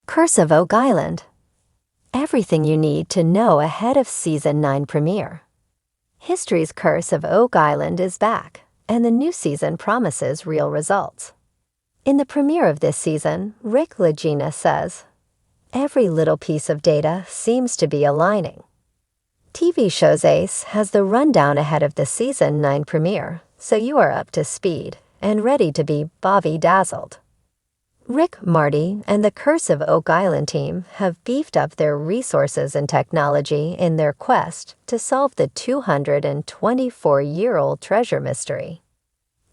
Curse of Oak Island. Everything you need to know ahead of Season 9 premiere. History's Curse of Oak Island is back, and the new season promises real results. In the premiere of this season, Rick Lagina says, "Every little piece of data seems to be aligning." TV Show's Ace has the rundown ahead of the Season 9 premiere, so you are up to speed and ready to be Bobby-dazzled. Rick, Marty, and the Curse of Oak Island team have beefed up their resources and technology in their quest to solve the 224-year-old treasure mystery.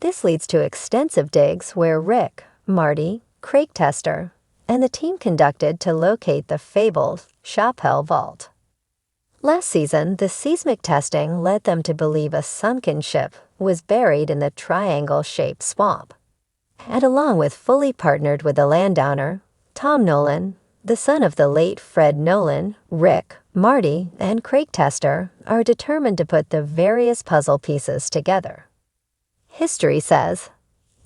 This leads to extensive digs where Rick, Marty, Craig Tester, and the team conducted to locate the fabled Chappelle Vault. Last season, the seismic testing led them to believe a sunken ship was buried in the triangle-shaped swamp. And along with fully partnered with the landowner, Tom Nolan, the son of the late Fred Nolan, Rick, Marty, and Craig Tester are determined to put the various puzzle pieces together. History says,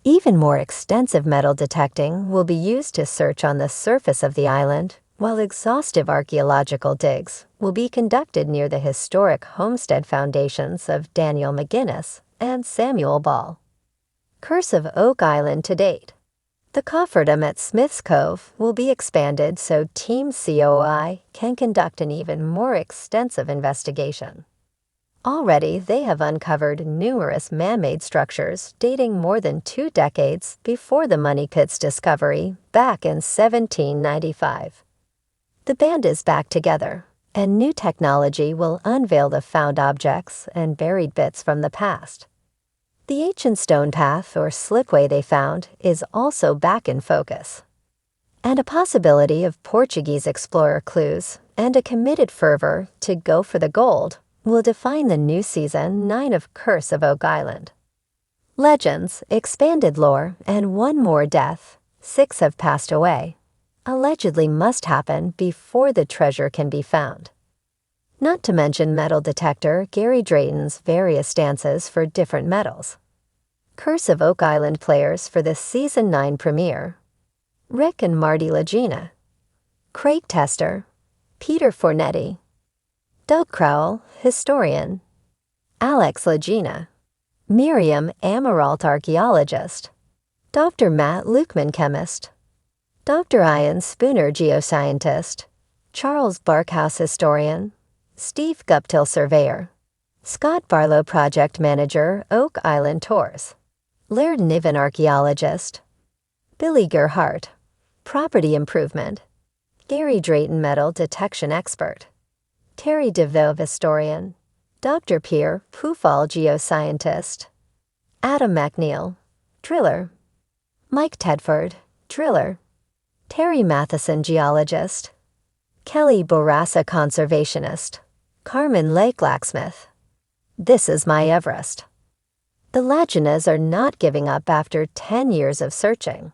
even more extensive metal detecting will be used to search on the surface of the island, while exhaustive archaeological digs will be conducted near the historic homestead foundations of Daniel McGinnis and Samuel Ball. Curse of Oak Island to date. The cofferdom at Smith's Cove will be expanded so Team COI can conduct an even more extensive investigation. Already, they have uncovered numerous man-made structures dating more than 2 decades before the Money Pit's discovery back in 1795. The band is back together, and new technology will unveil the found objects and buried bits from the past. The ancient stone path or slipway they found is also back in focus. And a possibility of Portuguese explorer clues and a committed fervor to go for the gold will define the new Season 9 of Curse of Oak Island. Legends, expanded lore, and one more death, 6 have passed away, allegedly must happen before the treasure can be found. Not to mention metal detector Gary Drayton's various stances for different metals. Curse of Oak Island players for the Season 9 premiere: Rick and Marty Lagina, Craig Tester, Peter Fornetti, Doug Crowell, historian, Alex Lagina, Miriam Amaralt, archaeologist, Dr. Matt Lukeman, chemist, Dr. Ian Spooner, geoscientist, Charles Barkhouse, historian, Steve Guptill, surveyor, Scott Barlow, project manager, Oak Island Tours, Laird Niven, archaeologist, Billy Gerhart, property improvement, Gary Drayton, metal detection expert, Terry DeVove, historian, Dr. Pierre Poufal, geoscientist, Adam McNeil, driller, Mike Tedford, driller, Terry Matheson, geologist, Kelly Borassa, conservationist, Carmen Lake, blacksmith. This is my Everest. The Laginas are not giving up after 10 years of searching.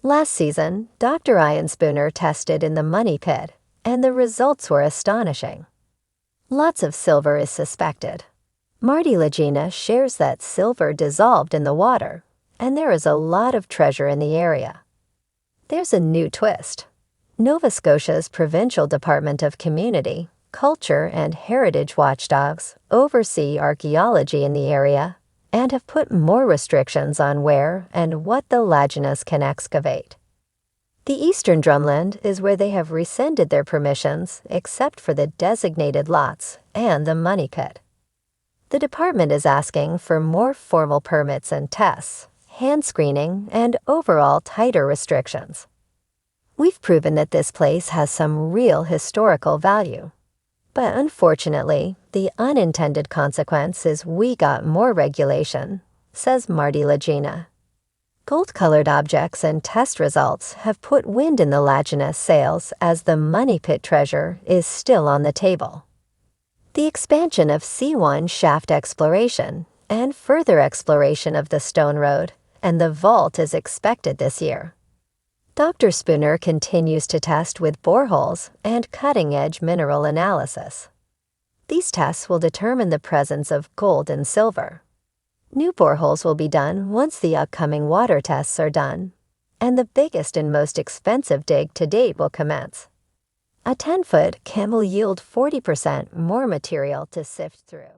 Last season, Dr. Ian Spooner tested in the Money Pit, and the results were astonishing. Lots of silver is suspected. Marty Lagina shares that silver dissolved in the water, and there is a lot of treasure in the area. There's a new twist. Nova Scotia's Provincial Department of Community, Culture and Heritage Watchdogs oversee archaeology in the area and have put more restrictions on where and what the Laginas can excavate. The Eastern Drumland is where they have rescinded their permissions except for the designated lots and the Money Pit. The department is asking for more formal permits and tests, hand screening, and overall tighter restrictions. We've proven that this place has some real historical value. But unfortunately, the unintended consequence is we got more regulation, says Marty Lagina. Gold-colored objects and test results have put wind in the Lagina sails as the Money Pit treasure is still on the table. The expansion of C1 shaft exploration and further exploration of the Stone Road and the vault is expected this year. Dr. Spooner continues to test with boreholes and cutting-edge mineral analysis. These tests will determine the presence of gold and silver. New boreholes will be done once the upcoming water tests are done, and the biggest and most expensive dig to date will commence. A 10-foot can will yield 40% more material to sift through.